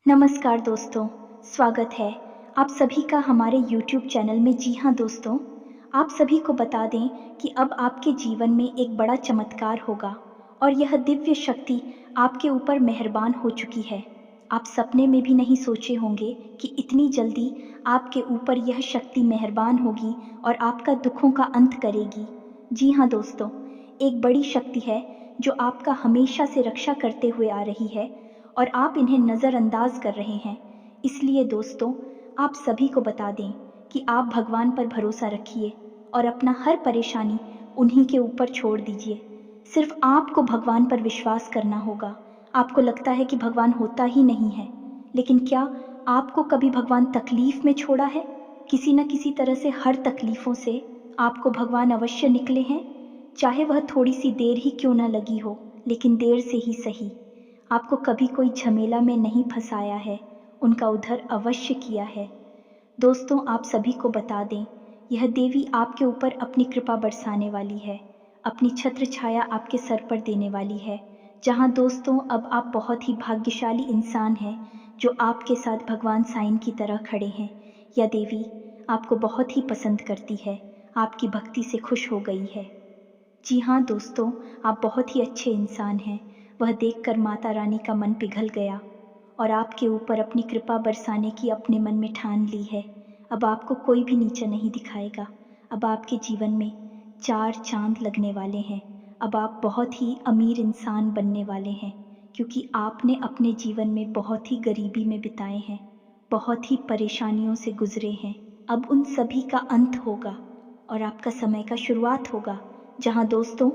नमस्कार दोस्तों, स्वागत है आप सभी का हमारे YouTube चैनल में। जी हाँ दोस्तों, आप सभी को बता दें कि अब आपके जीवन में एक बड़ा चमत्कार होगा और यह दिव्य शक्ति आपके ऊपर मेहरबान हो चुकी है। आप सपने में भी नहीं सोचे होंगे कि इतनी जल्दी आपके ऊपर यह शक्ति मेहरबान होगी और आपका दुखों का अंत करेगी। जी हाँ दोस्तों, एक बड़ी शक्ति है जो आपका हमेशा से रक्षा करते हुए आ रही है और आप इन्हें नज़रअंदाज कर रहे हैं। इसलिए दोस्तों, आप सभी को बता दें कि आप भगवान पर भरोसा रखिए और अपना हर परेशानी उन्हीं के ऊपर छोड़ दीजिए। सिर्फ आपको भगवान पर विश्वास करना होगा। आपको लगता है कि भगवान होता ही नहीं है, लेकिन क्या आपको कभी भगवान तकलीफ में छोड़ा है? किसी न किसी तरह से हर तकलीफों से आपको भगवान अवश्य निकले हैं, चाहे वह थोड़ी सी देर ही क्यों न लगी हो, लेकिन देर से ही सही। आपको कभी कोई झमेला में नहीं फंसाया है, उनका उद्धार अवश्य किया है। दोस्तों, आप सभी को बता दें, यह देवी आपके ऊपर अपनी कृपा बरसाने वाली है, अपनी छत्र छाया आपके सर पर देने वाली है। जहां दोस्तों, अब आप बहुत ही भाग्यशाली इंसान हैं जो आपके साथ भगवान साईं की तरह खड़े हैं। यह देवी आपको बहुत ही पसंद करती है, आपकी भक्ति से खुश हो गई है। जी हाँ दोस्तों, आप बहुत ही अच्छे इंसान हैं। वह देखकर माता रानी का मन पिघल गया और आपके ऊपर अपनी कृपा बरसाने की अपने मन में ठान ली है। अब आपको कोई भी नीचा नहीं दिखाएगा। अब आपके जीवन में 4 चांद लगने वाले हैं। अब आप बहुत ही अमीर इंसान बनने वाले हैं, क्योंकि आपने अपने जीवन में बहुत ही गरीबी में बिताए हैं, बहुत ही परेशानियों से गुजरे हैं। अब उन सभी का अंत होगा और आपका समय का शुरुआत होगा। जहां दोस्तों,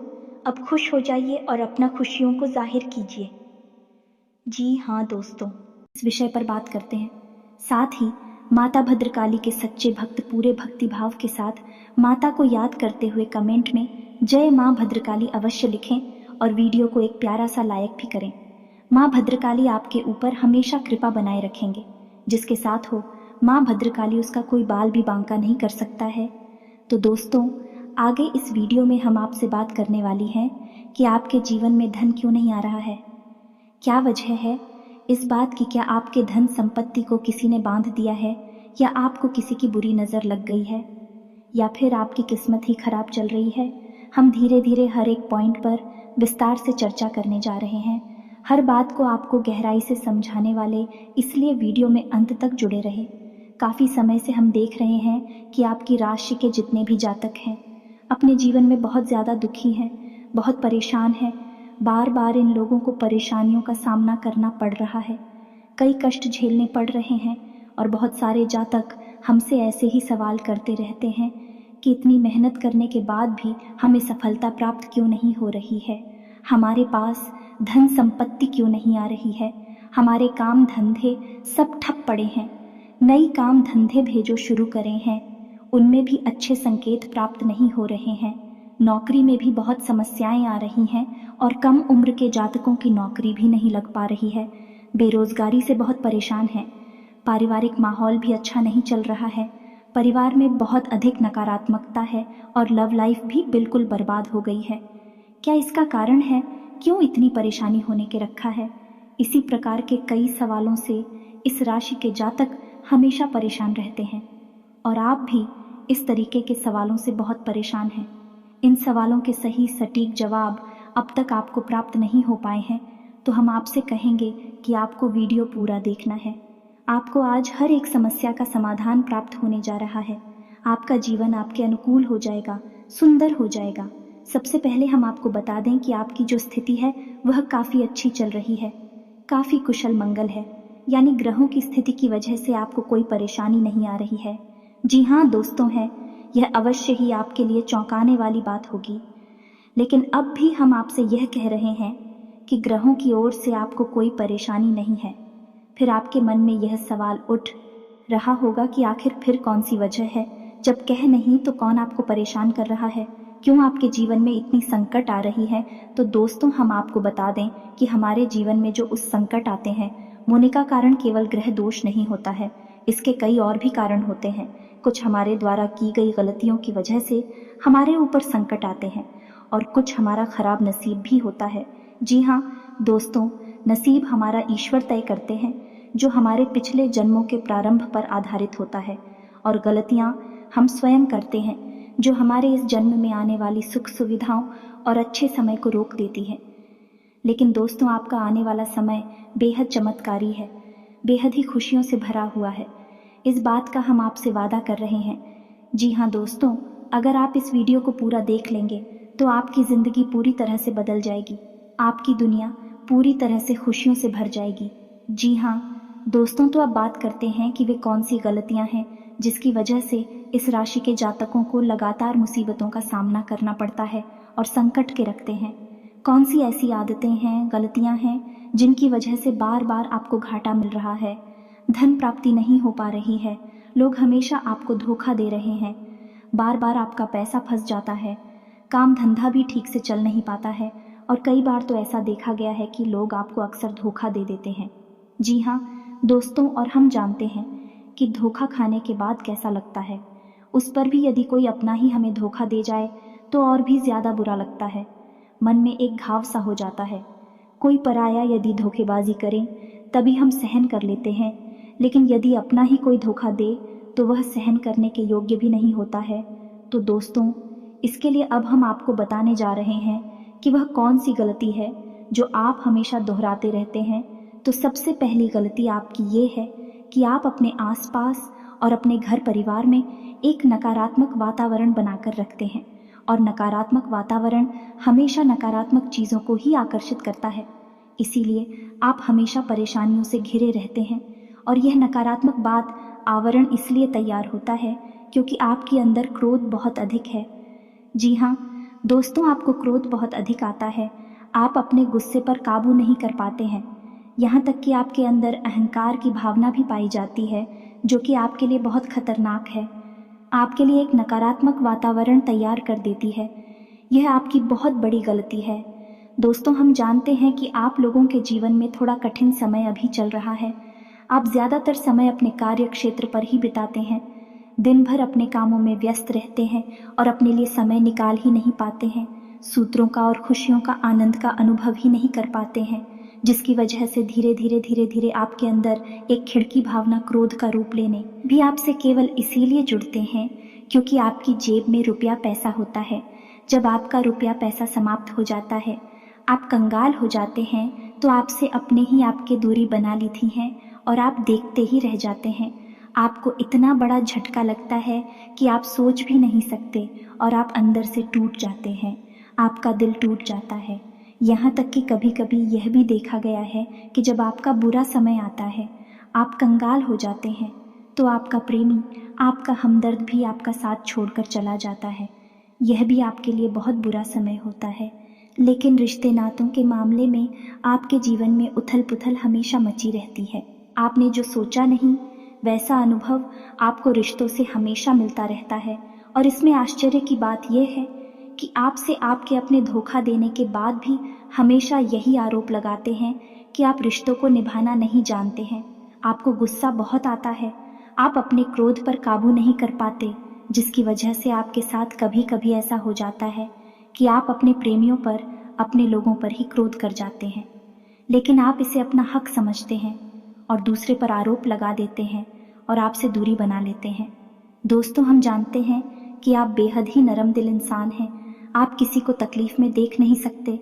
अब खुश हो जाइए और अपना खुशियों को जाहिर कीजिए। जी हाँ दोस्तों, इस विषय पर बात करते हैं। साथ ही माता भद्रकाली के सच्चे भक्त पूरे भक्तिभाव के साथ माता को याद करते हुए कमेंट में जय माँ भद्रकाली अवश्य लिखें और वीडियो को एक प्यारा सा लाइक भी करें। माँ भद्रकाली आपके ऊपर हमेशा कृपा बनाए रखेंगे। जिसके साथ हो माँ भद्रकाली, उसका कोई बाल भी बांका नहीं कर सकता है। तो दोस्तों, आगे इस वीडियो में हम आपसे बात करने वाली हैं कि आपके जीवन में धन क्यों नहीं आ रहा है। क्या वजह है इस बात की? क्या आपके धन संपत्ति को किसी ने बांध दिया है, या आपको किसी की बुरी नज़र लग गई है, या फिर आपकी किस्मत ही खराब चल रही है? हम धीरे धीरे हर एक पॉइंट पर विस्तार से चर्चा करने जा रहे हैं। हर बात को आपको गहराई से समझाने वाले, इसलिए वीडियो में अंत तक जुड़े रहे। काफ़ी समय से हम देख रहे हैं कि आपकी राशि के जितने भी जातक हैं अपने जीवन में बहुत ज़्यादा दुखी हैं, बहुत परेशान हैं। बार बार इन लोगों को परेशानियों का सामना करना पड़ रहा है, कई कष्ट झेलने पड़ रहे हैं। और बहुत सारे जातक हमसे ऐसे ही सवाल करते रहते हैं कि इतनी मेहनत करने के बाद भी हमें सफलता प्राप्त क्यों नहीं हो रही है, हमारे पास धन संपत्ति क्यों नहीं आ रही है, हमारे काम धंधे सब ठप पड़े हैं। नई काम धंधे भेजो शुरू करें हैं, उनमें भी अच्छे संकेत प्राप्त नहीं हो रहे हैं। नौकरी में भी बहुत समस्याएं आ रही हैं और कम उम्र के जातकों की नौकरी भी नहीं लग पा रही है। बेरोजगारी से बहुत परेशान हैं। पारिवारिक माहौल भी अच्छा नहीं चल रहा है, परिवार में बहुत अधिक नकारात्मकता है और लव लाइफ भी बिल्कुल बर्बाद हो गई है। क्या इसका कारण है? क्यों इतनी परेशानी होने के रखा है? इसी प्रकार के कई सवालों से इस राशि के जातक हमेशा परेशान रहते हैं और आप भी इस तरीके के सवालों से बहुत परेशान हैं। इन सवालों के सही सटीक जवाब अब तक आपको प्राप्त नहीं हो पाए हैं, तो हम आपसे कहेंगे कि आपको वीडियो पूरा देखना है। आपको आज हर एक समस्या का समाधान प्राप्त होने जा रहा है। आपका जीवन आपके अनुकूल हो जाएगा, सुंदर हो जाएगा। सबसे पहले हम आपको बता दें कि आपकी जो स्थिति है वह काफ़ी अच्छी चल रही है, काफ़ी कुशल मंगल है, यानी ग्रहों की स्थिति की वजह से आपको कोई परेशानी नहीं आ रही है। जी हाँ दोस्तों, है यह अवश्य ही आपके लिए चौंकाने वाली बात होगी, लेकिन अब भी हम आपसे यह कह रहे हैं कि ग्रहों की ओर से आपको कोई परेशानी नहीं है। फिर आपके मन में यह सवाल उठ रहा होगा कि आखिर फिर कौन सी वजह है, जब कह नहीं तो कौन आपको परेशान कर रहा है, क्यों आपके जीवन में इतनी संकट आ रही है। तो दोस्तों, हम आपको बता दें कि हमारे जीवन में जो उस संकट आते हैं होने का कारण केवल ग्रह दोष नहीं होता है, इसके कई और भी कारण होते हैं। कुछ हमारे द्वारा की गई गलतियों की वजह से हमारे ऊपर संकट आते हैं और कुछ हमारा खराब नसीब भी होता है। जी हाँ दोस्तों, नसीब हमारा ईश्वर तय करते हैं, जो हमारे पिछले जन्मों के प्रारंभ पर आधारित होता है, और गलतियाँ हम स्वयं करते हैं जो हमारे इस जन्म में आने वाली सुख सुविधाओं और अच्छे समय को रोक देती है। लेकिन दोस्तों, आपका आने वाला समय बेहद चमत्कारी है, बेहद ही खुशियों से भरा हुआ है। इस बात का हम आपसे वादा कर रहे हैं। जी हाँ दोस्तों, अगर आप इस वीडियो को पूरा देख लेंगे तो आपकी ज़िंदगी पूरी तरह से बदल जाएगी, आपकी दुनिया पूरी तरह से खुशियों से भर जाएगी। जी हाँ दोस्तों, तो अब बात करते हैं कि वे कौन सी गलतियाँ हैं जिसकी वजह से इस राशि के जातकों को लगातार मुसीबतों का सामना करना पड़ता है और संकट के रखते हैं। कौन सी ऐसी आदतें हैं, गलतियाँ हैं जिनकी वजह से बार बार आपको घाटा मिल रहा है, धन प्राप्ति नहीं हो पा रही है, लोग हमेशा आपको धोखा दे रहे हैं, बार बार आपका पैसा फंस जाता है, काम धंधा भी ठीक से चल नहीं पाता है, और कई बार तो ऐसा देखा गया है कि लोग आपको अक्सर धोखा दे देते हैं। जी हाँ दोस्तों, और हम जानते हैं कि धोखा खाने के बाद कैसा लगता है। उस पर भी यदि कोई अपना ही हमें धोखा दे जाए तो और भी ज़्यादा बुरा लगता है, मन में एक घाव सा हो जाता है। कोई पराया यदि धोखेबाजी करे तभी हम सहन कर लेते हैं, लेकिन यदि अपना ही कोई धोखा दे तो वह सहन करने के योग्य भी नहीं होता है। तो दोस्तों, इसके लिए अब हम आपको बताने जा रहे हैं कि वह कौन सी गलती है जो आप हमेशा दोहराते रहते हैं। तो सबसे पहली गलती आपकी ये है कि आप अपने आसपास और अपने घर परिवार में एक नकारात्मक वातावरण बनाकर रखते हैं, और नकारात्मक वातावरण हमेशा नकारात्मक चीज़ों को ही आकर्षित करता है। इसीलिए आप हमेशा परेशानियों से घिरे रहते हैं, और यह नकारात्मक बात आवरण इसलिए तैयार होता है क्योंकि आपके अंदर क्रोध बहुत अधिक है। जी हाँ दोस्तों, आपको क्रोध बहुत अधिक आता है, आप अपने गुस्से पर काबू नहीं कर पाते हैं, यहाँ तक कि आपके अंदर अहंकार की भावना भी पाई जाती है, जो कि आपके लिए बहुत खतरनाक है, आपके लिए एक नकारात्मक वातावरण तैयार कर देती है। यह आपकी बहुत बड़ी गलती है। दोस्तों, हम जानते हैं कि आप लोगों के जीवन में थोड़ा कठिन समय अभी चल रहा है। आप ज़्यादातर समय अपने कार्य क्षेत्र पर ही बिताते हैं, दिन भर अपने कामों में व्यस्त रहते हैं और अपने लिए समय निकाल ही नहीं पाते हैं, सूत्रों का और खुशियों का आनंद का अनुभव ही नहीं कर पाते हैं, जिसकी वजह से धीरे धीरे आपके अंदर एक खिड़की भावना क्रोध का रूप लेने भी आपसे केवल इसीलिए जुड़ते हैं क्योंकि आपकी जेब में रुपया पैसा होता है। जब आपका रुपया पैसा समाप्त हो जाता है, आप कंगाल हो जाते हैं, तो आपसे अपने ही आपके दूरी बना ली थी हैं और आप देखते ही रह जाते हैं। आपको इतना बड़ा झटका लगता है कि आप सोच भी नहीं सकते और आप अंदर से टूट जाते हैं, आपका दिल टूट जाता है। यहाँ तक कि कभी कभी यह भी देखा गया है कि जब आपका बुरा समय आता है, आप कंगाल हो जाते हैं, तो आपका प्रेमी, आपका हमदर्द भी आपका साथ छोड़कर चला जाता है। यह भी आपके लिए बहुत बुरा समय होता है। लेकिन रिश्ते नातों के मामले में आपके जीवन में उथल पुथल हमेशा मची रहती है। आपने जो सोचा नहीं वैसा अनुभव आपको रिश्तों से हमेशा मिलता रहता है, और इसमें आश्चर्य की बात यह है कि आपसे आपके अपने धोखा देने के बाद भी हमेशा यही आरोप लगाते हैं कि आप रिश्तों को निभाना नहीं जानते हैं। आपको गुस्सा बहुत आता है, आप अपने क्रोध पर काबू नहीं कर पाते, जिसकी वजह से आपके साथ कभी कभी ऐसा हो जाता है कि आप अपने प्रेमियों पर, अपने लोगों पर ही क्रोध कर जाते हैं, लेकिन आप इसे अपना हक समझते हैं और दूसरे पर आरोप लगा देते हैं और आपसे दूरी बना लेते हैं। दोस्तों, हम जानते हैं कि आप बेहद ही नरम दिल इंसान हैं। आप किसी को तकलीफ में देख नहीं सकते।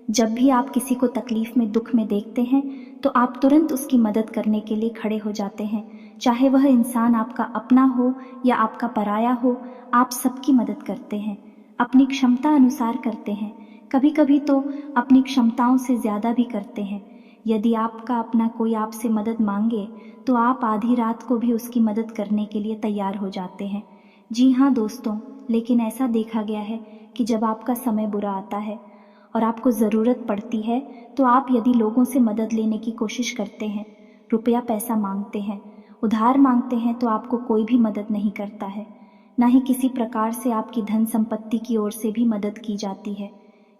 जब भी आप किसी को तकलीफ में, दुख में देखते हैं तो आप तुरंत उसकी मदद करने के लिए खड़े हो जाते हैं, चाहे वह इंसान आपका अपना हो या आपका पराया हो। आप सबकी मदद करते हैं, अपनी क्षमता अनुसार करते हैं, कभी कभी तो अपनी क्षमताओं से ज़्यादा भी करते हैं। यदि आपका अपना कोई आपसे मदद मांगे तो आप आधी रात को भी उसकी मदद करने के लिए तैयार हो जाते हैं। जी हाँ दोस्तों, लेकिन ऐसा देखा गया है कि जब आपका समय बुरा आता है और आपको ज़रूरत पड़ती है तो आप यदि लोगों से मदद लेने की कोशिश करते हैं, रुपया पैसा मांगते हैं, उधार मांगते हैं, तो आपको कोई भी मदद नहीं करता है, ना ही किसी प्रकार से आपकी धन संपत्ति की ओर से भी मदद की जाती है।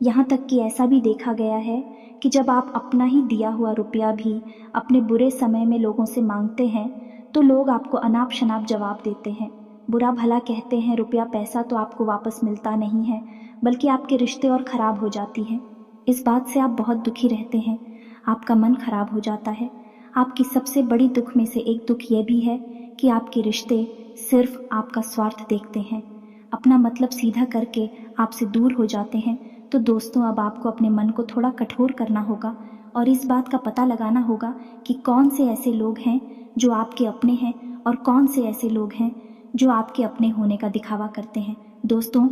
यहाँ तक कि ऐसा भी देखा गया है कि जब आप अपना ही दिया हुआ रुपया भी अपने बुरे समय में लोगों से मांगते हैं तो लोग आपको अनाप शनाप जवाब देते हैं, बुरा भला कहते हैं। रुपया पैसा तो आपको वापस मिलता नहीं है, बल्कि आपके रिश्ते और ख़राब हो जाती हैं। इस बात से आप बहुत दुखी रहते हैं, आपका मन खराब हो जाता है, आपकी सबसे बड़ी दुख में से एक दुख यह भी है कि आपके रिश्ते सिर्फ आपका स्वार्थ देखते हैं, अपना मतलब सीधा करके आपसे दूर हो जाते हैं। तो दोस्तों, अब आपको अपने मन को थोड़ा कठोर करना होगा और इस बात का पता लगाना होगा कि कौन से ऐसे लोग हैं जो आपके अपने हैं और कौन से ऐसे लोग हैं जो आपके अपने होने का दिखावा करते हैं। दोस्तों,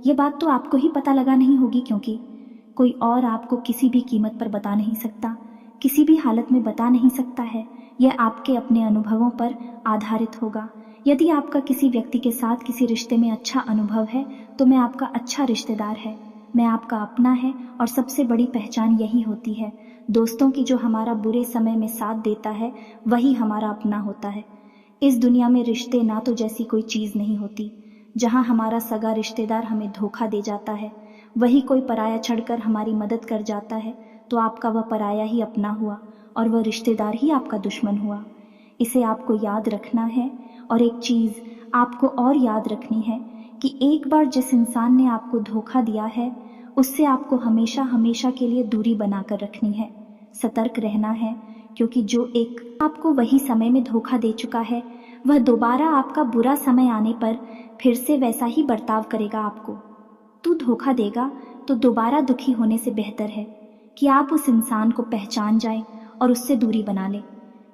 ये बात तो आपको ही पता लगा नहीं होगी, क्योंकि कोई और आपको किसी भी कीमत पर बता नहीं सकता, किसी भी हालत में बता नहीं सकता है। यह आपके अपने अनुभवों पर आधारित होगा। यदि आपका किसी व्यक्ति के साथ किसी रिश्ते में अच्छा अनुभव है तो मैं आपका अच्छा रिश्तेदार है, मैं आपका अपना है और सबसे बड़ी पहचान यही होती है दोस्तों की, जो हमारा बुरे समय में साथ देता है वही हमारा अपना होता है। इस दुनिया में रिश्ते ना तो जैसी कोई चीज़ नहीं होती। जहाँ हमारा सगा रिश्तेदार हमें धोखा दे जाता है, वही कोई पराया छड़कर हमारी मदद कर जाता है, तो आपका वह पराया ही अपना हुआ और वह रिश्तेदार ही आपका दुश्मन हुआ। इसे आपको याद रखना है। और एक चीज़ आपको और याद रखनी है कि एक बार जिस इंसान ने आपको धोखा दिया है उससे आपको हमेशा हमेशा के लिए दूरी बनाकर रखनी है, सतर्क रहना है, क्योंकि जो एक आपको वही समय में धोखा दे चुका है वह दोबारा आपका बुरा समय आने पर फिर से वैसा ही बर्ताव करेगा आपको। तू धोखा देगा तो दोबारा दुखी होने से बेहतर है कि आप उस इंसान को पहचान जाएं और उससे दूरी बना लें।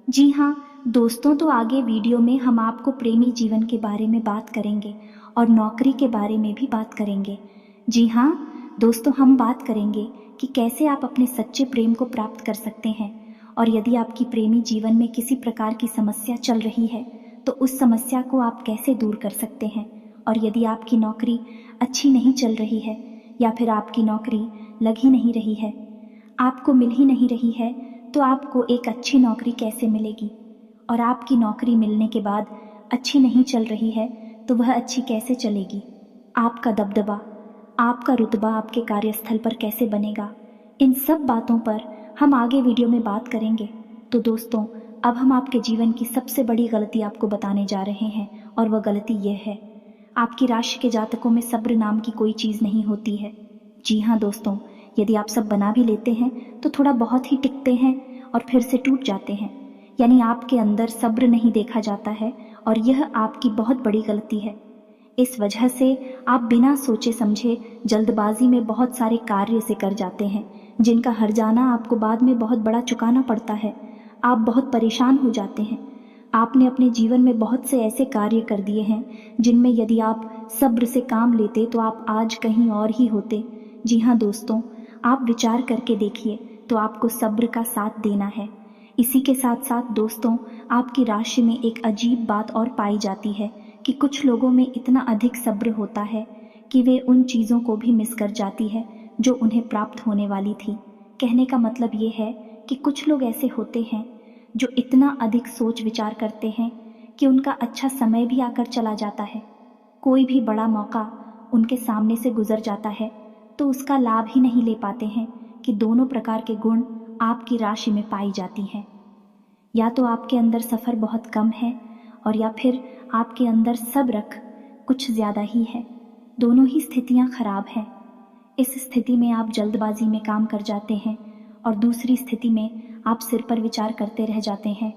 जी हाँ दोस्तों, तो आगे वीडियो में हम आपको प्रेमी जीवन के बारे में बात करेंगे और नौकरी के बारे में भी बात करेंगे। जी हाँ दोस्तों, हम बात करेंगे कि कैसे आप अपने सच्चे प्रेम को प्राप्त कर सकते हैं, और यदि आपकी प्रेमी जीवन में किसी प्रकार की समस्या चल रही है तो उस समस्या को आप कैसे दूर कर सकते हैं, और यदि आपकी नौकरी अच्छी नहीं चल रही है या फिर आपकी नौकरी लग ही नहीं रही है, आपको मिल ही नहीं रही है, तो आपको एक अच्छी नौकरी कैसे मिलेगी, और आपकी नौकरी मिलने के बाद अच्छी नहीं चल रही है तो वह अच्छी कैसे चलेगी। आपका दबदबा, आपका रुतबा आपके कार्यस्थल पर कैसे बनेगा, इन सब बातों पर हम आगे वीडियो में बात करेंगे। तो दोस्तों, अब हम आपके जीवन की सबसे बड़ी गलती आपको बताने जा रहे हैं, और वह गलती यह है, आपकी राशि के जातकों में सब्र नाम की कोई चीज़ नहीं होती है। जी हाँ दोस्तों, यदि आप सब बना भी लेते हैं तो थोड़ा बहुत ही टिकते हैं और फिर से टूट जाते हैं, यानी आपके अंदर सब्र नहीं देखा जाता है, और यह आपकी बहुत बड़ी गलती है। इस वजह से आप बिना सोचे समझे जल्दबाजी में बहुत सारे कार्य से कर जाते हैं, जिनका हर्जाना आपको बाद में बहुत बड़ा चुकाना पड़ता है। आप बहुत परेशान हो जाते हैं। आपने अपने जीवन में बहुत से ऐसे कार्य कर दिए हैं जिनमें यदि आप सब्र से काम लेते तो आप आज कहीं और ही होते। जी हाँ दोस्तों, आप विचार करके देखिए, तो आपको सब्र का साथ देना है। इसी के साथ साथ दोस्तों, आपकी राशि में एक अजीब बात और पाई जाती है कि कुछ लोगों में इतना अधिक सब्र होता है कि वे उन चीज़ों को भी मिस कर जाती है जो उन्हें प्राप्त होने वाली थी। कहने का मतलब ये है कि कुछ लोग ऐसे होते हैं जो इतना अधिक सोच विचार करते हैं कि उनका अच्छा समय भी आकर चला जाता है। कोई भी बड़ा मौका उनके सामने से गुजर जाता है तो उसका लाभ ही नहीं ले पाते हैं कि दोनों प्रकार के गुण आपकी राशि में पाई जाती हैं। या तो आपके अंदर सफ़र बहुत कम है, और या फिर आपके अंदर सब्र कुछ ज़्यादा ही है। दोनों ही स्थितियाँ खराब हैं। इस स्थिति में आप जल्दबाजी में काम कर जाते हैं और दूसरी स्थिति में आप सिर पर विचार करते रह जाते हैं,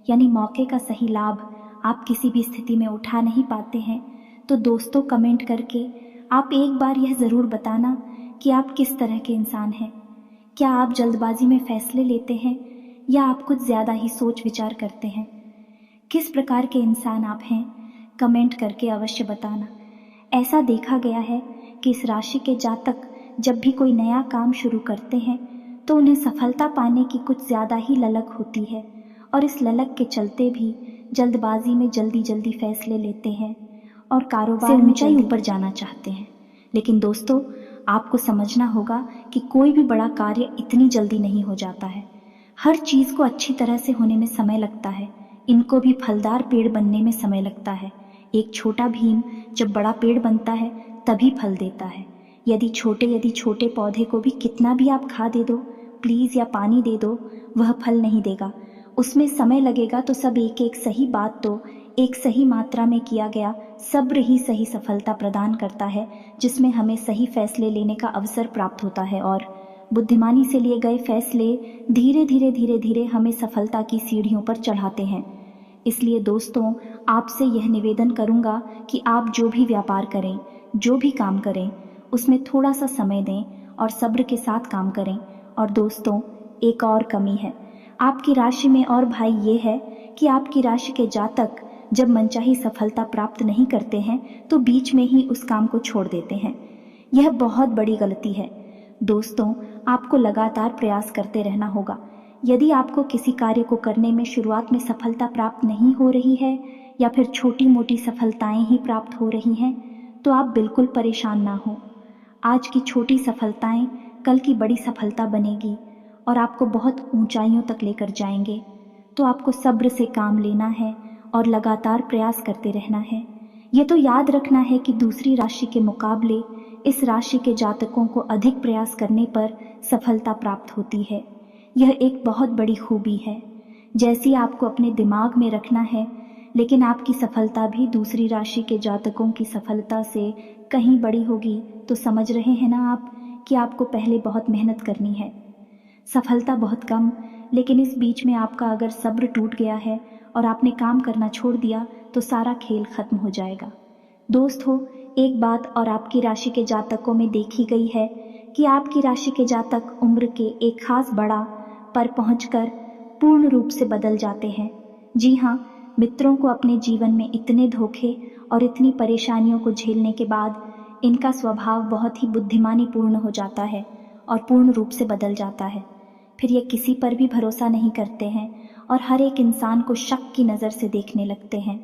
यानी मौके का सही लाभ आप किसी भी स्थिति में उठा नहीं पाते हैं। तो दोस्तों, कमेंट करके आप एक बार यह ज़रूर बताना कि आप किस तरह के इंसान हैं। क्या आप जल्दबाजी में फैसले लेते हैं या आप कुछ ज़्यादा ही सोच विचार करते हैं? किस प्रकार के इंसान आप हैं, कमेंट करके अवश्य बताना। ऐसा देखा गया है कि इस राशि के जातक जब भी कोई नया काम शुरू करते हैं तो उन्हें सफलता पाने की कुछ ज़्यादा ही ललक होती है, और इस ललक के चलते भी जल्दबाजी में जल्दी जल्दी फैसले लेते हैं और कारोबार में ऊंचाई ऊपर जाना चाहते हैं। लेकिन दोस्तों, आपको समझना होगा कि कोई भी बड़ा कार्य इतनी जल्दी नहीं हो जाता है। हर चीज़ को अच्छी तरह से होने में समय लगता है। इनको भी फलदार पेड़ बनने में समय लगता है। एक छोटा भीम जब बड़ा पेड़ बनता है तभी फल देता है। यदि छोटे पौधे को भी कितना भी आप खाद दे दो प्लीज़, या पानी दे दो, वह फल नहीं देगा। उसमें समय लगेगा। तो सब एक एक सही बात तो एक सही मात्रा में किया गया सब्र ही सही सफलता प्रदान करता है, जिसमें हमें सही फैसले लेने का अवसर प्राप्त होता है और बुद्धिमानी से लिए गए फैसले धीरे धीरे हमें सफलता की सीढ़ियों पर चढ़ाते हैं। इसलिए दोस्तों, आपसे यह निवेदन करूंगा कि आप जो भी व्यापार करें, जो भी काम करें, उसमें थोड़ा सा समय दें और सब्र के साथ काम करें। और दोस्तों, एक और कमी है आपकी राशि में, और भाई ये है कि आपकी राशि के जातक जब मनचाही सफलता प्राप्त नहीं करते हैं तो बीच में ही उस काम को छोड़ देते हैं। यह बहुत बड़ी गलती है। दोस्तों, आपको लगातार प्रयास करते रहना होगा। यदि आपको किसी कार्य को करने में शुरुआत में सफलता प्राप्त नहीं हो रही है या फिर छोटी मोटी सफलताएं ही प्राप्त हो रही हैं, तो आप बिल्कुल परेशान ना हो। आज की छोटी सफलताएं कल की बड़ी सफलता बनेगी और आपको बहुत ऊंचाइयों तक लेकर जाएंगे। तो आपको सब्र से काम लेना है और लगातार प्रयास करते रहना है। ये तो याद रखना है कि दूसरी राशि के मुकाबले इस राशि के जातकों को अधिक प्रयास करने पर सफलता प्राप्त होती है। यह एक बहुत बड़ी खूबी है, जैसी आपको अपने दिमाग में रखना है। लेकिन आपकी सफलता भी दूसरी राशि के जातकों की सफलता से कहीं बड़ी होगी। तो समझ रहे हैं ना आप कि आपको पहले बहुत मेहनत करनी है। सफलता बहुत कम, लेकिन इस बीच में आपका अगर सब्र टूट गया है और आपने काम करना छोड़ दिया तो सारा खेल खत्म हो जाएगा। दोस्त हो, एक बात और आपकी राशि के जातकों में देखी गई है कि आपकी राशि के जातक उम्र के एक खास बड़ा पर पहुंचकर पूर्ण रूप से बदल जाते हैं। जी हाँ, मित्रों को अपने जीवन में इतने धोखे और इतनी परेशानियों को झेलने के बाद इनका स्वभाव बहुत ही बुद्धिमानी पूर्ण हो जाता है और पूर्ण रूप से बदल जाता है। फिर ये किसी पर भी भरोसा नहीं करते हैं और हर एक इंसान को शक की नज़र से देखने लगते हैं।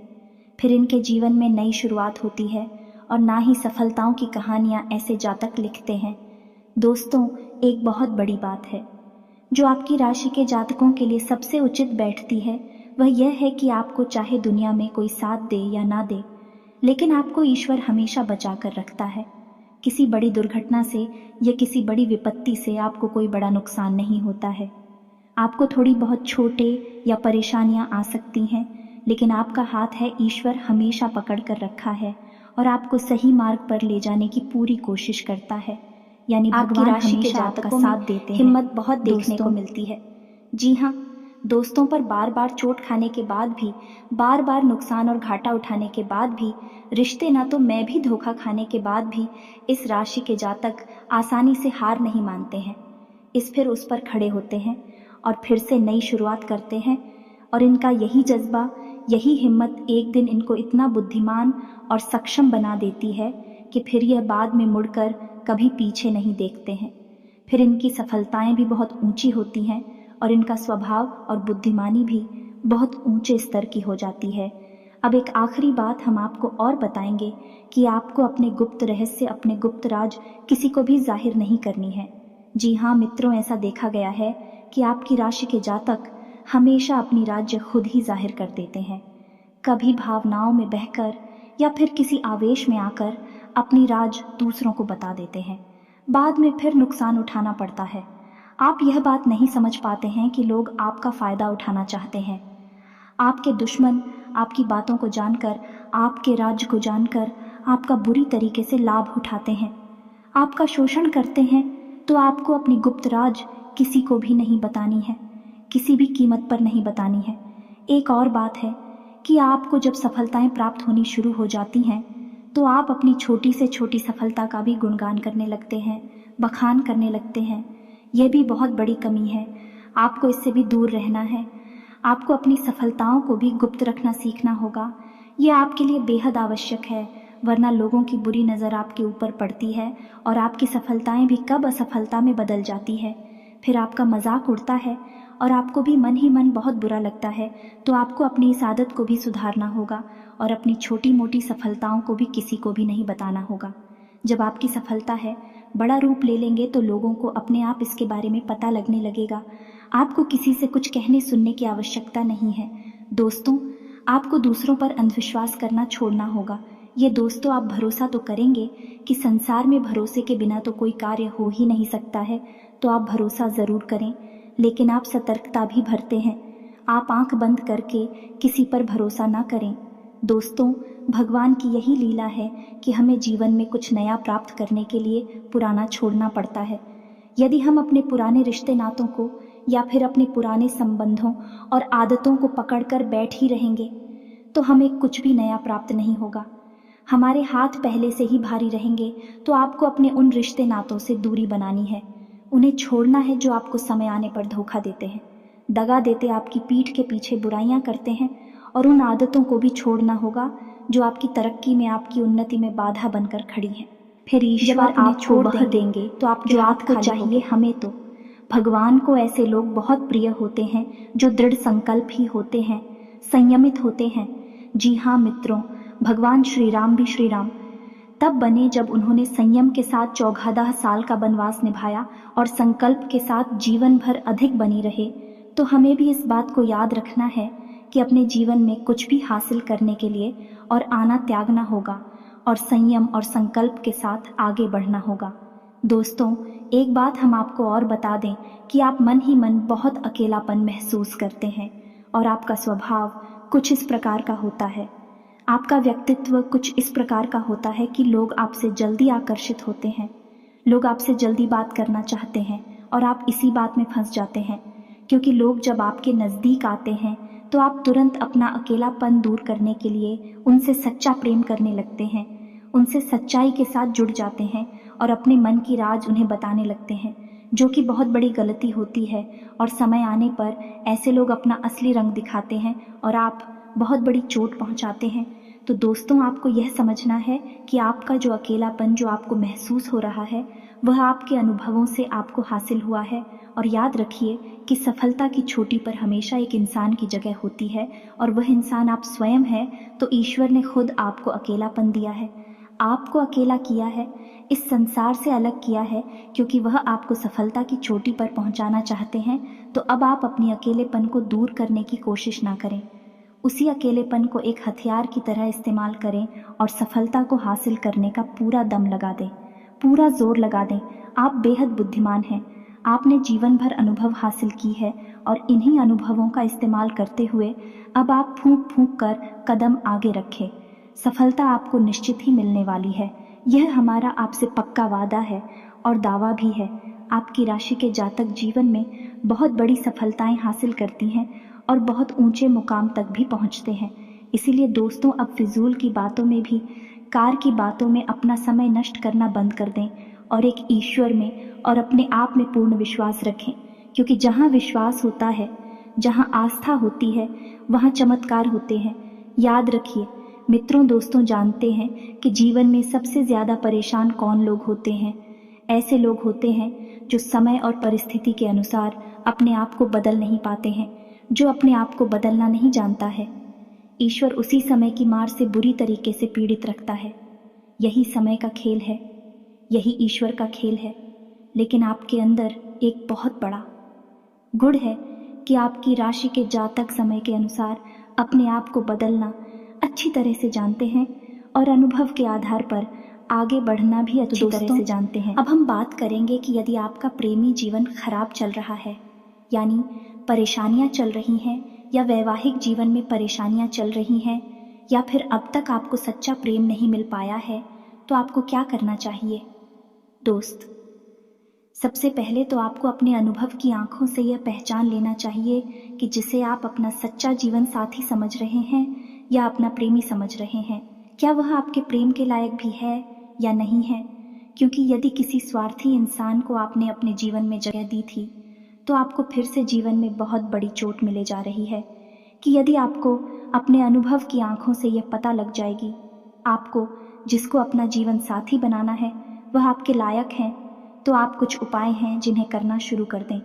फिर इनके जीवन में नई शुरुआत होती है और ना ही सफलताओं की कहानियाँ ऐसे जातक लिखते हैं। दोस्तों, एक बहुत बड़ी बात है जो आपकी राशि के जातकों के लिए सबसे उचित बैठती है, वह यह है कि आपको चाहे दुनिया में कोई साथ दे या ना दे, लेकिन आपको ईश्वर हमेशा बचा कर रखता है। किसी बड़ी दुर्घटना से या किसी बड़ी विपत्ति से आपको कोई बड़ा नुकसान नहीं होता है। आपको थोड़ी बहुत छोटे या परेशानियां आ सकती हैं, लेकिन आपका हाथ है ईश्वर हमेशा पकड़ कर रखा है और आपको सही मार्ग पर ले जाने की पूरी कोशिश करता है। यानी आपकी राशि के जातकों का साथ देते हैं। हिम्मत बहुत देखने को मिलती है। जी हाँ, दोस्तों पर बार बार चोट खाने के बाद भी, बार बार नुकसान और घाटा उठाने के बाद भी, रिश्ते ना तो मैं भी धोखा खाने के बाद भी इस राशि के जातक आसानी से हार नहीं मानते हैं। इस फिर उस पर खड़े होते हैं और फिर से नई शुरुआत करते हैं। और इनका यही जज्बा, यही हिम्मत एक दिन इनको इतना बुद्धिमान और सक्षम बना देती है कि फिर यह बाद में मुड़कर कभी पीछे नहीं देखते हैं। फिर इनकी सफलताएं भी बहुत ऊंची होती हैं और इनका स्वभाव और बुद्धिमानी भी बहुत ऊंचे स्तर की हो जाती है। अब एक आखिरी बात हम आपको और बताएंगे कि आपको अपने गुप्त रहस्य, अपने गुप्त राज किसी को भी जाहिर नहीं करनी है। जी हाँ मित्रों, ऐसा देखा गया है कि आपकी राशि के जातक हमेशा अपनी राज्य खुद ही जाहिर कर देते हैं। कभी भावनाओं में बहकर या फिर किसी आवेश में आकर अपनी राज दूसरों को बता देते हैं। बाद में फिर नुकसान उठाना पड़ता है। आप यह बात नहीं समझ पाते हैं कि लोग आपका फ़ायदा उठाना चाहते हैं। आपके दुश्मन आपकी बातों को जानकर, आपके राज्य को जानकर आपका बुरी तरीके से लाभ उठाते हैं, आपका शोषण करते हैं। तो आपको अपनी गुप्त राज किसी को भी नहीं बतानी है, किसी भी कीमत पर नहीं बतानी है। एक और बात है कि आपको जब सफलताएं प्राप्त होनी शुरू हो जाती हैं तो आप अपनी छोटी से छोटी सफलता का भी गुणगान करने लगते हैं, बखान करने लगते हैं। यह भी बहुत बड़ी कमी है। आपको इससे भी दूर रहना है। आपको अपनी सफलताओं को भी गुप्त रखना सीखना होगा। ये आपके लिए बेहद आवश्यक है, वरना लोगों की बुरी नज़र आपके ऊपर पड़ती है और आपकी सफलताएं भी कब असफलता में बदल जाती है। फिर आपका मजाक उड़ता है और आपको भी मन ही मन बहुत बुरा लगता है। तो आपको अपनी इस आदत को भी सुधारना होगा और अपनी छोटी मोटी सफलताओं को भी किसी को भी नहीं बताना होगा। जब आपकी सफलता है बड़ा रूप ले लेंगे तो लोगों को अपने आप इसके बारे में पता लगने लगेगा। आपको किसी से कुछ कहने सुनने की आवश्यकता नहीं है। दोस्तों, आपको दूसरों पर अंधविश्वास करना छोड़ना होगा। ये दोस्तों, आप भरोसा तो करेंगे कि संसार में भरोसे के बिना तो कोई कार्य हो ही नहीं सकता है, तो आप भरोसा ज़रूर करें, लेकिन आप सतर्कता भी बरतें हैं। आप आंख बंद करके किसी पर भरोसा ना करें। दोस्तों, भगवान की यही लीला है कि हमें जीवन में कुछ नया प्राप्त करने के लिए पुराना छोड़ना पड़ता है। यदि हम अपने पुराने रिश्ते नातों को या फिर अपने पुराने संबंधों और आदतों को पकड़कर बैठ ही रहेंगे तो हमें कुछ भी नया प्राप्त नहीं होगा। हमारे हाथ पहले से ही भारी रहेंगे तो आपको अपने उन रिश्ते नातों से दूरी बनानी है। उन्हें छोड़ना है जो आपको समय आने पर धोखा देते हैं, दगा देते, आपकी पीठ के पीछे बुराइयां करते हैं। और उन आदतों को भी छोड़ना होगा जो आपकी तरक्की में, आपकी उन्नति में बाधा बनकर खड़ी हैं। फिर ईश्वर आपको वह देंगे तो जो आपको चाहिए। हमें तो भगवान को ऐसे लोग बहुत प्रिय होते हैं जो दृढ़ संकल्प ही होते हैं, संयमित होते हैं। जी हाँ मित्रों, भगवान श्री राम भी श्री राम तब बने जब उन्होंने संयम के साथ 14 साल का वनवास निभाया और संकल्प के साथ जीवन भर अधिक बनी रहे। तो हमें भी इस बात को याद रखना है कि अपने जीवन में कुछ भी हासिल करने के लिए और आना त्यागना होगा और संयम और संकल्प के साथ आगे बढ़ना होगा। दोस्तों, एक बात हम आपको और बता दें कि आप मन ही मन बहुत अकेलापन महसूस करते हैं और आपका स्वभाव कुछ इस प्रकार का होता है, आपका व्यक्तित्व कुछ इस प्रकार का होता है कि लोग आपसे जल्दी आकर्षित होते हैं, लोग आपसे जल्दी बात करना चाहते हैं और आप इसी बात में फंस जाते हैं। क्योंकि लोग जब आपके नज़दीक आते हैं तो आप तुरंत अपना अकेलापन दूर करने के लिए उनसे सच्चा प्रेम करने लगते हैं, उनसे सच्चाई के साथ जुड़ जाते हैं और अपने मन की राज उन्हें बताने लगते हैं, जो कि बहुत बड़ी गलती होती है। और समय आने पर ऐसे लोग अपना असली रंग दिखाते हैं और आप बहुत बड़ी चोट पहुंचाते हैं। तो दोस्तों, आपको यह समझना है कि आपका जो अकेलापन जो आपको महसूस हो रहा है वह आपके अनुभवों से आपको हासिल हुआ है। और याद रखिए कि सफलता की चोटी पर हमेशा एक इंसान की जगह होती है और वह इंसान आप स्वयं है। तो ईश्वर ने खुद आपको अकेलापन दिया है, आपको अकेला किया है, इस संसार से अलग किया है क्योंकि वह आपको सफलता की चोटी पर पहुंचाना चाहते हैं। तो अब आप अपनी अकेलेपन को दूर करने की कोशिश ना करें, उसी अकेलेपन को एक हथियार की तरह इस्तेमाल करें और सफलता को हासिल करने का पूरा दम लगा दें, पूरा जोर लगा दें। आप बेहद बुद्धिमान हैं, आपने जीवन भर अनुभव हासिल की है और इन्हीं अनुभवों का इस्तेमाल करते हुए अब आप फूंक फूंक कर कदम आगे रखें। सफलता आपको निश्चित ही मिलने वाली है, यह हमारा आपसे पक्का वादा है और दावा भी है। आपकी राशि के जातक जीवन में बहुत बड़ी सफलताएं हासिल करती हैं और बहुत ऊंचे मुकाम तक भी पहुंचते हैं। इसीलिए दोस्तों, अब फिजूल की बातों में भी, कार की बातों में अपना समय नष्ट करना बंद कर दें और एक ईश्वर में और अपने आप में पूर्ण विश्वास रखें। क्योंकि जहाँ विश्वास होता है, जहाँ आस्था होती है, वहाँ चमत्कार होते हैं। याद रखिए मित्रों, दोस्तों, जानते हैं कि जीवन में सबसे ज़्यादा परेशान कौन लोग होते हैं? ऐसे लोग होते हैं जो समय और परिस्थिति के अनुसार अपने आप को बदल नहीं पाते हैं, जो अपने आप को बदलना नहीं जानता है। ईश्वर उसी समय की मार से बुरी तरीके से पीड़ित रखता है। यही समय का खेल है, यही ईश्वर का खेल है। लेकिन आपके अंदर एक बहुत बड़ा गुण है कि आपकी राशि के जातक समय के अनुसार अपने आप को बदलना अच्छी तरह से जानते हैं और अनुभव के आधार पर आगे बढ़ना भी अच्छी तरह से जानते हैं। अब हम बात करेंगे कि यदि आपका प्रेमी जीवन खराब चल रहा है, यानी परेशानियां चल रही हैं, या वैवाहिक जीवन में परेशानियां चल रही हैं, या फिर अब तक आपको सच्चा प्रेम नहीं मिल पाया है, तो आपको क्या करना चाहिए? दोस्त, सबसे पहले तो आपको अपने अनुभव की आंखों से यह पहचान लेना चाहिए कि जिसे आप अपना सच्चा जीवन साथी समझ रहे हैं या अपना प्रेमी समझ रहे हैं, क्या वह आपके प्रेम के लायक भी है या नहीं है। क्योंकि यदि किसी स्वार्थी इंसान को आपने अपने जीवन में जगह दी थी, तो आपको फिर से जीवन में बहुत बड़ी चोट मिले जा रही है। कि यदि आपको अपने अनुभव की आंखों से यह पता लग जाएगी, आपको जिसको अपना जीवन साथी बनाना है वह आपके लायक हैं, तो आप कुछ उपाय हैं जिन्हें करना शुरू कर दें।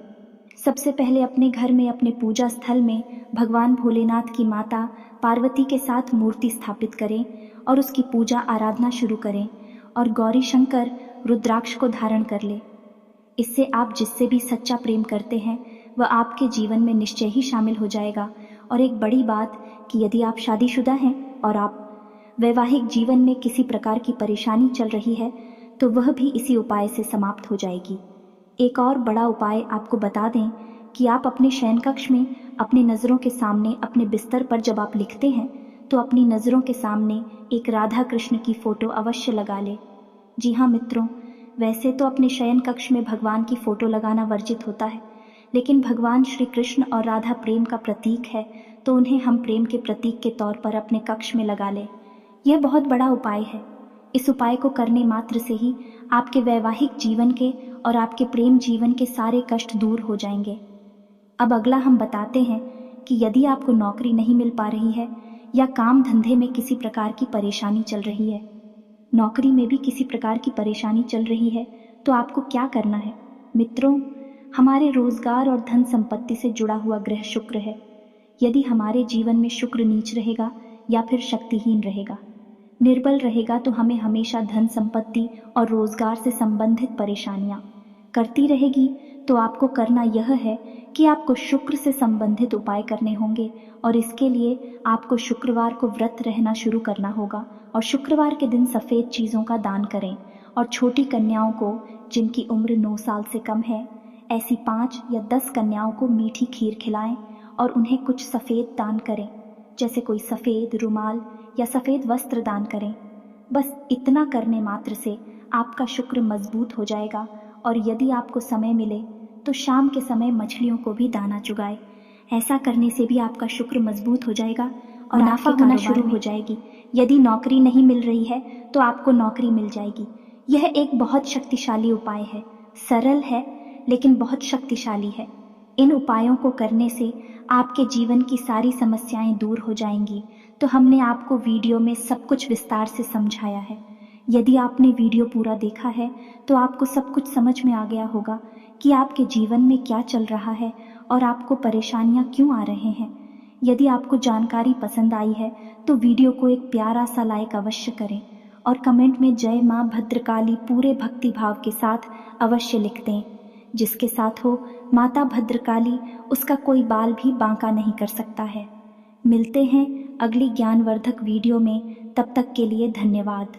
सबसे पहले अपने घर में, अपने पूजा स्थल में भगवान भोलेनाथ की माता पार्वती के साथ मूर्ति स्थापित करें और उसकी पूजा आराधना शुरू करें और गौरी शंकर रुद्राक्ष को धारण कर ले। इससे आप जिससे भी सच्चा प्रेम करते हैं वह आपके जीवन में निश्चय ही शामिल हो जाएगा। और एक बड़ी बात कि यदि आप शादीशुदा हैं और आप वैवाहिक जीवन में किसी प्रकार की परेशानी चल रही है, तो वह भी इसी उपाय से समाप्त हो जाएगी। एक और बड़ा उपाय आपको बता दें कि आप अपने शयन कक्ष में अपनी नज़रों के सामने, अपने बिस्तर पर जब आप लिखते हैं तो अपनी नज़रों के सामने एक राधा कृष्ण की फ़ोटो अवश्य लगा ले। जी हाँ मित्रों, वैसे तो अपने शयन कक्ष में भगवान की फोटो लगाना वर्जित होता है, लेकिन भगवान श्री कृष्ण और राधा प्रेम का प्रतीक है, तो उन्हें हम प्रेम के प्रतीक के तौर पर अपने कक्ष में लगा लें। यह बहुत बड़ा उपाय है। इस उपाय को करने मात्र से ही आपके वैवाहिक जीवन के और आपके प्रेम जीवन के सारे कष्ट दूर हो जाएंगे। अब अगला हम बताते हैं कि यदि आपको नौकरी नहीं मिल पा रही है या काम धंधे में किसी प्रकार की परेशानी चल रही है, नौकरी में भी किसी प्रकार की परेशानी चल रही है, तो आपको क्या करना है? मित्रों, हमारे रोजगार और धन संपत्ति से जुड़ा हुआ ग्रह शुक्र है। यदि हमारे जीवन में शुक्र नीच रहेगा या फिर शक्तिहीन रहेगा, निर्बल रहेगा, तो हमें हमेशा धन संपत्ति और रोजगार से संबंधित परेशानियां करती रहेगी। तो आपको करना यह है कि आपको शुक्र से संबंधित उपाय करने होंगे, और इसके लिए आपको शुक्रवार को व्रत रहना शुरू करना होगा और शुक्रवार के दिन सफ़ेद चीज़ों का दान करें। और छोटी कन्याओं को, जिनकी उम्र 9 साल से कम है, ऐसी 5 या 10 कन्याओं को मीठी खीर खिलाएं और उन्हें कुछ सफ़ेद दान करें, जैसे कोई सफ़ेद रुमाल या सफ़ेद वस्त्र दान करें। बस इतना करने मात्र से आपका शुक्र मजबूत हो जाएगा। और यदि आपको समय मिले तो शाम के समय मछलियों को भी दाना चुगाए। ऐसा करने से भी आपका शुक्र मजबूत हो जाएगा और मुनाफा होना शुरू हो जाएगी। यदि नौकरी नहीं मिल रही है तो आपको नौकरी मिल जाएगी। यह एक बहुत शक्तिशाली उपाय है, सरल है लेकिन बहुत शक्तिशाली है। इन उपायों को करने से आपके जीवन की सारी समस्याएं दूर हो जाएंगी। तो हमने आपको वीडियो में सब कुछ विस्तार से समझाया है। यदि आपने वीडियो पूरा देखा है तो आपको सब कुछ समझ में आ गया होगा कि आपके जीवन में क्या चल रहा है और आपको परेशानियां क्यों आ रहे हैं। यदि आपको जानकारी पसंद आई है तो वीडियो को एक प्यारा सा लाइक अवश्य करें और कमेंट में जय माँ भद्रकाली पूरे भक्ति भाव के साथ अवश्य लिख दें। जिसके साथ हो माता भद्रकाली, उसका कोई बाल भी बांका नहीं कर सकता है। मिलते हैं अगली ज्ञानवर्धक वीडियो में, तब तक के लिए धन्यवाद।